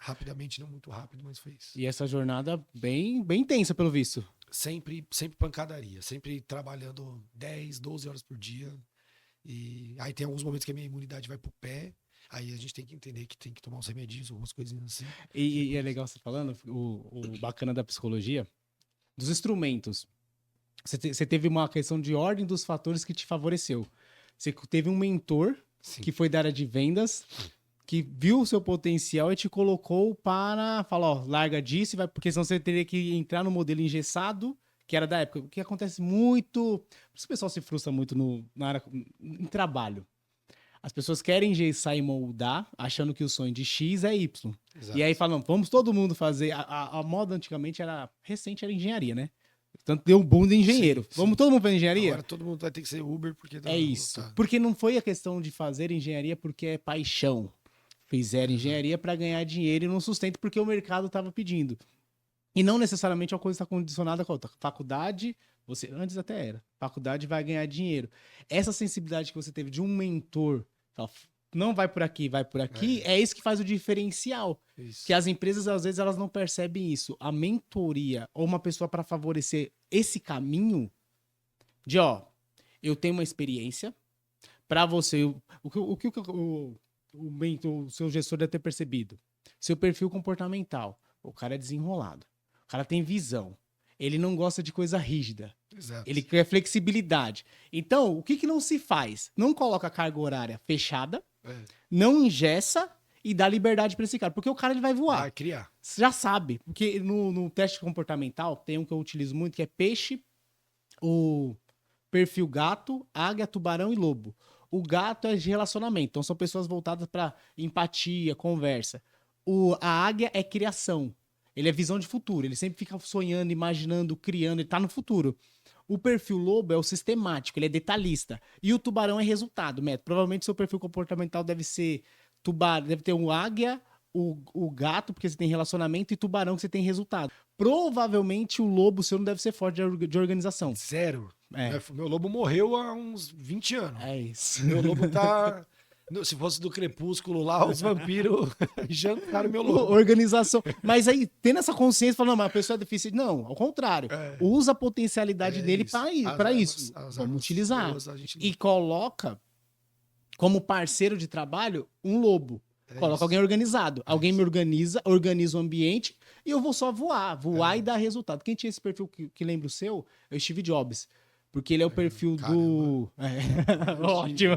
Rapidamente, não muito rápido, mas foi isso. E essa jornada bem intensa, pelo visto. Sempre pancadaria, sempre trabalhando 10, 12 horas por dia. E aí tem alguns momentos que a minha imunidade vai pro pé. Aí a gente tem que entender que tem que tomar uns remedinhos, algumas coisinhas assim. E é legal você falando, o bacana da psicologia, dos instrumentos. Você teve uma questão de ordem dos fatores que te favoreceu. Você teve um mentor Sim. que foi da área de vendas, que viu o seu potencial e te colocou para falar, ó, larga disso, vai, porque senão você teria que entrar no modelo engessado, que era da época. O que acontece muito, por isso o pessoal se frustra muito na área, em trabalho. As pessoas querem engessar e moldar, achando que o sonho de X é Y. Exato. E aí falam, vamos todo mundo fazer. A moda antigamente era recente, era engenharia, né? Tanto deu um boom de engenheiro. Sim, sim. Vamos todo mundo fazer engenharia? Agora todo mundo vai ter que ser Uber porque tá É isso. lotado. Porque não foi a questão de fazer engenharia porque é paixão. Fizeram engenharia para ganhar dinheiro e não sustento porque o mercado estava pedindo. E não necessariamente uma coisa está condicionada com a outra. Faculdade, você antes até era. Faculdade vai ganhar dinheiro. Essa sensibilidade que você teve de um mentor, não vai por aqui, vai por aqui, é isso que faz o diferencial. Isso. Que as empresas, às vezes, elas não percebem isso. A mentoria ou uma pessoa para favorecer esse caminho de, ó, eu tenho uma experiência para você. O seu gestor deve ter percebido. Seu perfil comportamental. O cara é desenrolado. O cara tem visão. Ele não gosta de coisa rígida. Exato. Ele quer flexibilidade. Então, o que não se faz? Não coloca carga horária fechada, não engessa e dá liberdade para esse cara. Porque o cara ele vai voar. Vai criar. Você já sabe. Porque no teste comportamental tem um que eu utilizo muito, que é peixe, o perfil gato, águia, tubarão e lobo. O gato é de relacionamento. Então, são pessoas voltadas para empatia, conversa. A águia é criação. Ele é visão de futuro. Ele sempre fica sonhando, imaginando, criando. Ele tá no futuro. O perfil lobo é o sistemático, ele é detalhista. E o tubarão é resultado, método. Provavelmente seu perfil comportamental deve ser tubarão, deve ter um águia, o gato, porque você tem relacionamento, e tubarão, que você tem resultado. Provavelmente o lobo seu não deve ser forte de organização. Zero. É. Meu lobo morreu há uns 20 anos. É isso. Meu lobo tá... Se fosse do Crepúsculo lá, os vampiros jantaram meu lobo. Organização. Mas aí, tendo essa consciência, falando, não, mas a pessoa é deficiente. Não, ao contrário. Usa a potencialidade dele para isso. Vamos utilizar. Boas, e coloca como parceiro de trabalho um lobo. Coloca alguém organizado. Alguém me organiza o ambiente e eu vou só voar. Voar e dar resultado. Quem tinha esse perfil que lembra o seu é o Steve Jobs. Porque ele é o perfil do... Ótimo.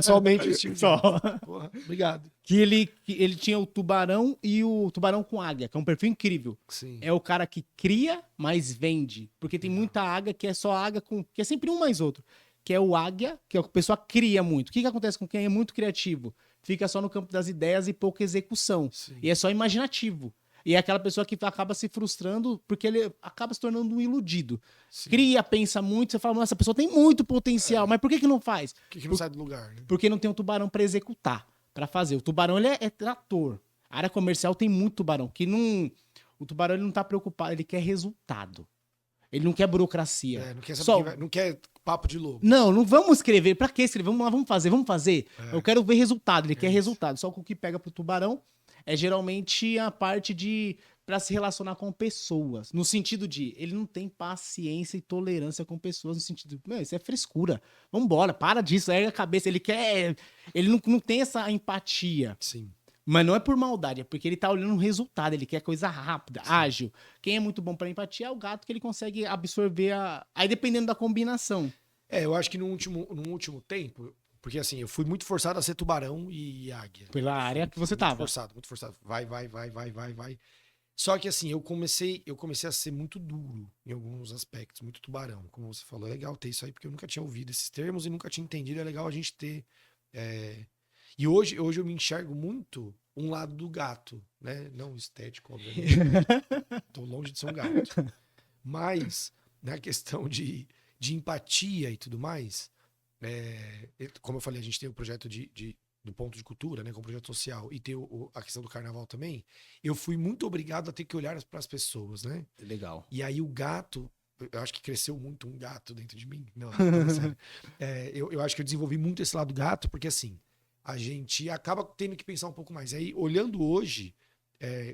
Somente o Steve Só. Jobs. Porra, obrigado. Que ele tinha o tubarão e o tubarão com águia, que é um perfil incrível. Sim. É o cara que cria, mas vende. Porque tem muita águia que é só águia com... que é sempre um mais outro. Que é o águia, que a pessoa cria muito. O que acontece com quem é muito criativo? Fica só no campo das ideias e pouca execução. Sim. E é só imaginativo. E é aquela pessoa que acaba se frustrando porque ele acaba se tornando um iludido. Sim. Cria, pensa muito, você fala, nossa, essa pessoa tem muito potencial, mas por que não faz? Por que não sai do lugar, né? Porque não tem um tubarão para executar, para fazer. O tubarão ele é trator. A área comercial tem muito tubarão, que não... O tubarão ele não tá preocupado, ele quer resultado. Ele não quer burocracia. Não quer saber não quer papo de lobo. Não vamos escrever. Pra que escrever? Vamos lá, vamos fazer. Eu quero ver resultado. Ele quer resultado. Só que o que pega pro tubarão é geralmente a parte de para se relacionar com pessoas. No sentido de, ele não tem paciência e tolerância com pessoas, no sentido, isso é frescura. Vambora, para disso, erga a cabeça. Ele não tem essa empatia. Sim. Mas não é por maldade, é porque ele tá olhando um resultado, ele quer coisa rápida, ágil. Quem é muito bom pra empatia é o gato, que ele consegue absorver Aí dependendo da combinação. Eu acho que no último tempo, porque assim, eu fui muito forçado a ser tubarão e águia. Pela área que você tava. Muito forçado. Vai. Só que assim, eu comecei a ser muito duro em alguns aspectos, muito tubarão. Como você falou, é legal ter isso aí, porque eu nunca tinha ouvido esses termos e nunca tinha entendido. É legal a gente ter... E hoje eu me enxergo muito um lado do gato, né? Não estético, obviamente. Tô longe de ser um gato. Mas, na questão de empatia e tudo mais, como eu falei, a gente tem o projeto do Ponto de Cultura, né? Com o projeto social, e tem a questão do carnaval também. Eu fui muito obrigado a ter que olhar para as pessoas, né? Legal. E aí o gato... Eu acho que cresceu muito um gato dentro de mim. Não, sério. Eu acho que eu desenvolvi muito esse lado gato, porque assim... a gente acaba tendo que pensar um pouco mais. Aí, olhando hoje,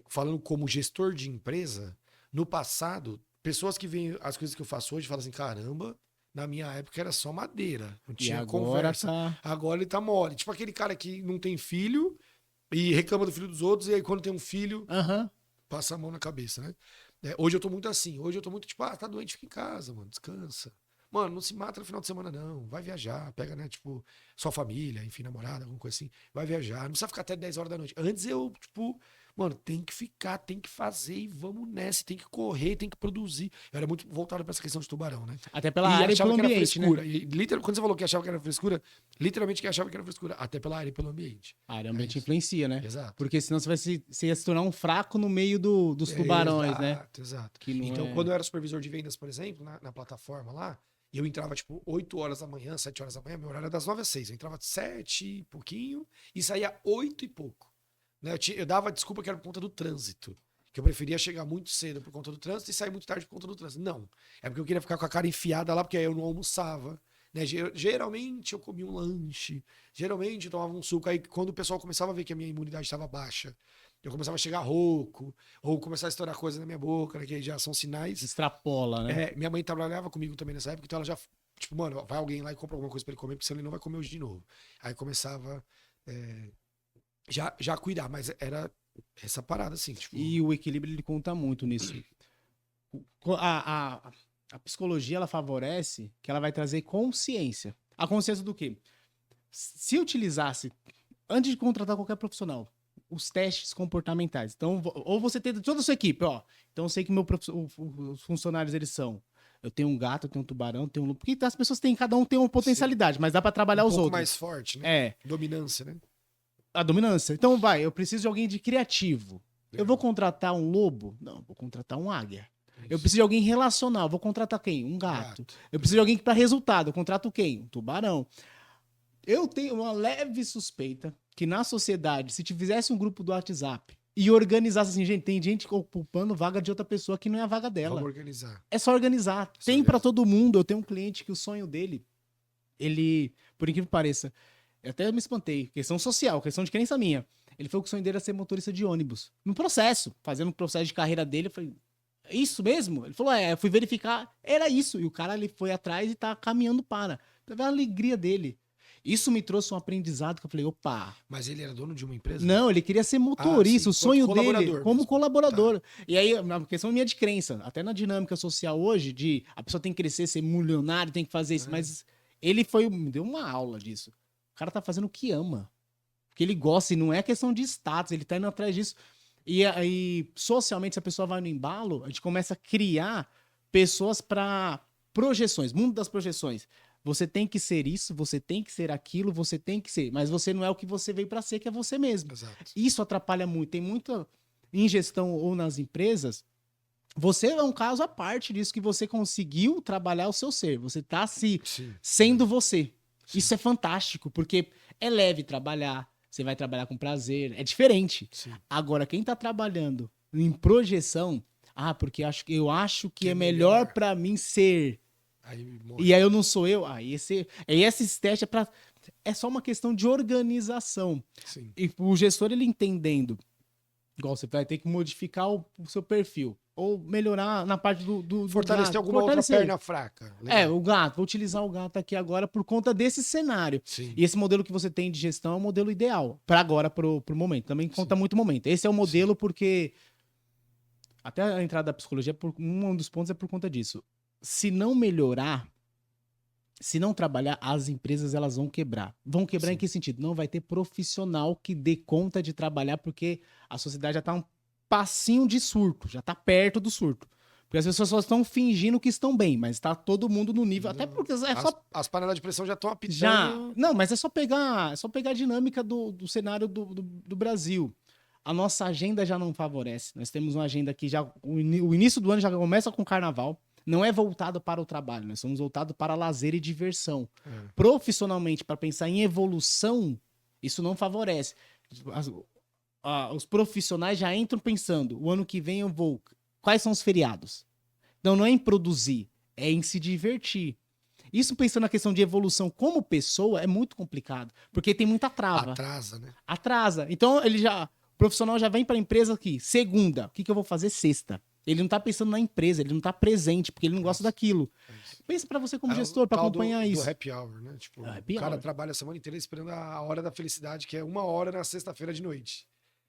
falando como gestor de empresa, no passado, pessoas que veem as coisas que eu faço hoje falam assim, caramba, na minha época era só madeira, não E tinha agora conversa. tá... Agora ele tá mole. Tipo aquele cara que não tem filho e reclama do filho dos outros, e aí quando tem um filho, Aham. passa a mão na cabeça, né? Hoje eu tô muito assim. Hoje eu tô muito tipo, tá doente, fica em casa, mano, descansa. Mano, não se mata no final de semana, não. Vai viajar, pega, né, tipo, sua família, enfim, namorada, alguma coisa assim. Vai viajar, não precisa ficar até 10 horas da noite. Antes eu, tipo, mano, tem que ficar, tem que fazer e vamos nessa, tem que correr, tem que produzir. Eu era muito voltado pra essa questão de tubarão, né? Até pela E área e achava pelo que era ambiente, né? frescura. E, quando você falou que achava que era frescura, literalmente que achava que era frescura. Até pela área e pelo ambiente. A área É ambiente isso. influencia, né? Exato. Porque senão você ia se tornar um fraco no meio dos tubarões, né? Exato, exato. Que não Então, é... quando eu era supervisor de vendas, por exemplo, na plataforma lá, e eu entrava, tipo, 8 horas da manhã, 7 horas da manhã, meu horário era das 9 às 6. Eu entrava 7 e pouquinho e saía 8 e pouco. Né? Eu dava desculpa que era por conta do trânsito. Que eu preferia chegar muito cedo por conta do trânsito e sair muito tarde por conta do trânsito. Não. É porque eu queria ficar com a cara enfiada lá, porque aí eu não almoçava. Né? Geralmente eu comia um lanche, geralmente eu tomava um suco. Aí quando o pessoal começava a ver que a minha imunidade estava baixa, eu começava a chegar rouco, ou começar a estourar coisa na minha boca, né? Que já são sinais. Extrapola, né? Minha mãe trabalhava comigo também nessa época, então ela já, tipo, mano, vai alguém lá e compra alguma coisa pra ele comer, porque senão ele não vai comer hoje de novo. Aí começava já a cuidar, mas era essa parada, assim, tipo. E o equilíbrio ele conta muito nisso. A psicologia ela favorece que ela vai trazer consciência. A consciência do quê? Se utilizasse, antes de contratar qualquer profissional, os testes comportamentais. Então, ou você tem toda a sua equipe, ó. Então, eu sei que os funcionários eles são. Eu tenho um gato, eu tenho um tubarão, eu tenho um lobo. Porque as pessoas têm, cada um tem uma potencialidade, mas dá pra trabalhar Um os pouco outros. mais forte, né? É. Dominância, né? A dominância. Então, eu preciso de alguém de criativo. Eu Legal. vou contratar um lobo? Não, vou contratar um águia. Eu Isso. preciso de alguém relacional. Vou contratar quem? Um gato. Eu preciso de alguém para resultado. Eu contrato quem? Um tubarão. Eu tenho uma leve suspeita que na sociedade, se te fizesse um grupo do WhatsApp e organizasse assim, gente, tem gente ocupando vaga de outra pessoa que não é a vaga dela. Vamos organizar. É só organizar. Tem para todo mundo. Eu tenho um cliente que o sonho dele, ele, por incrível que pareça, eu até me espantei, questão social, questão de crença minha. Ele falou que o sonho dele era ser motorista de ônibus. No processo, fazendo um processo de carreira dele, eu falei, é isso mesmo? Ele falou, eu fui verificar, era isso. E o cara ele foi atrás e tá caminhando para. Pra ver a alegria dele. Isso me trouxe um aprendizado que eu falei, opa. Mas ele era dono de uma empresa? Não, ele queria ser motorista, o sonho dele como mesmo. colaborador. Tá. E aí, uma questão minha de crença, até na dinâmica social hoje, de a pessoa tem que crescer, ser milionário, tem que fazer isso, mas ele me deu uma aula disso. O cara tá fazendo o que ama. Porque ele gosta, e não é questão de status, ele tá indo atrás disso. E aí, socialmente, se a pessoa vai no embalo, a gente começa a criar pessoas para projeções, mundo das projeções. Você tem que ser isso, você tem que ser aquilo, você tem que ser. Mas você não é o que você veio para ser, que é você mesmo. Exato. Isso atrapalha muito. Tem muita ingestão ou nas empresas. Você é um caso à parte disso, que você conseguiu trabalhar o seu ser. Você tá sendo você. Sim. Isso é fantástico, porque é leve trabalhar. Você vai trabalhar com prazer. É diferente. Sim. Agora, quem tá trabalhando em projeção, porque eu acho que é melhor para mim ser... E aí eu não sou eu. Esses testes é só uma questão de organização. Sim. E o gestor, ele entendendo, igual você vai ter que modificar o seu perfil. Ou melhorar na parte do fortalecer gato. Alguma outra perna fraca. Legal. O gato. Vou utilizar o gato aqui agora por conta desse cenário. Sim. E esse modelo que você tem de gestão é o modelo ideal. Para agora, pro momento. Também conta muito momento. Esse é o modelo porque... Até a entrada da psicologia, um dos pontos é por conta disso. Se não melhorar, se não trabalhar, as empresas elas vão quebrar. Vão quebrar em que sentido? Não vai ter profissional que dê conta de trabalhar, porque a sociedade já está um passinho de surto, já está perto do surto. Porque as pessoas só estão fingindo que estão bem, mas está todo mundo no nível. Até porque as panelas de pressão já estão apitando. Não, mas é só pegar a dinâmica do cenário do Brasil. A nossa agenda já não favorece. Nós temos uma agenda que já. O início do ano já começa com carnaval. Não é voltado para o trabalho, nós somos voltados para lazer e diversão. Profissionalmente, para pensar em evolução, isso não favorece. Os profissionais já entram pensando, o ano que vem eu vou... Quais são os feriados? Então não é em produzir, é em se divertir. Isso pensando na questão de evolução como pessoa é muito complicado, porque tem muita trava. Atrasa, né? Atrasa. Então ele já... O profissional já vem para a empresa aqui, segunda, o que eu vou fazer sexta? Ele não tá pensando na empresa, ele não tá presente, porque ele não gosta daquilo. Pensa para você como gestor, para acompanhar isso. Do happy hour, né? Tipo, Happy o cara hour. trabalha a semana inteira esperando a hora da felicidade, que é 1 hora na sexta-feira de noite.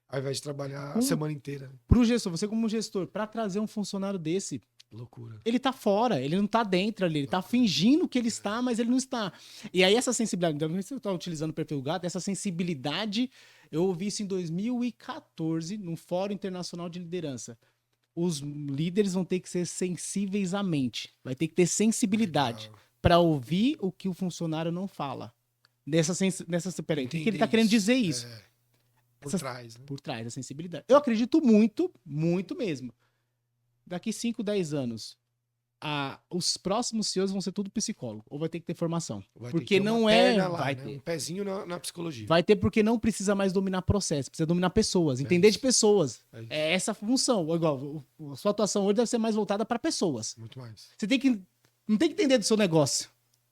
Ao invés de trabalhar a semana inteira. Pro gestor, você como gestor, para trazer um funcionário desse, Loucura. ele tá fora, ele não tá dentro ali, ele tá fingindo que ele está, mas ele não está. E aí essa sensibilidade, você tá utilizando o perfil gato, essa sensibilidade, eu ouvi isso em 2014, num Fórum Internacional de Liderança. Os líderes vão ter que ser sensíveis à mente, vai ter que ter sensibilidade para ouvir o que o funcionário não fala. Peraí, o que ele tá querendo dizer isso? Por trás, né? Por trás da sensibilidade. Eu acredito muito, muito mesmo. Daqui 5, 10 anos, os próximos CEOs vão ser tudo psicólogo, ou vai ter que ter formação. Porque não é. Vai ter um pezinho na psicologia. Vai ter porque não precisa mais dominar processo, precisa dominar pessoas, entender de pessoas. É essa a função. Igual, a sua atuação hoje deve ser mais voltada para pessoas. Muito mais. Você não tem que entender do seu negócio.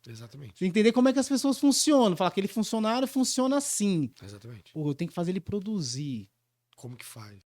Exatamente. Você tem que entender como é que as pessoas funcionam. Falar que aquele funcionário funciona assim. Exatamente. Eu tenho que fazer ele produzir. Como que faz?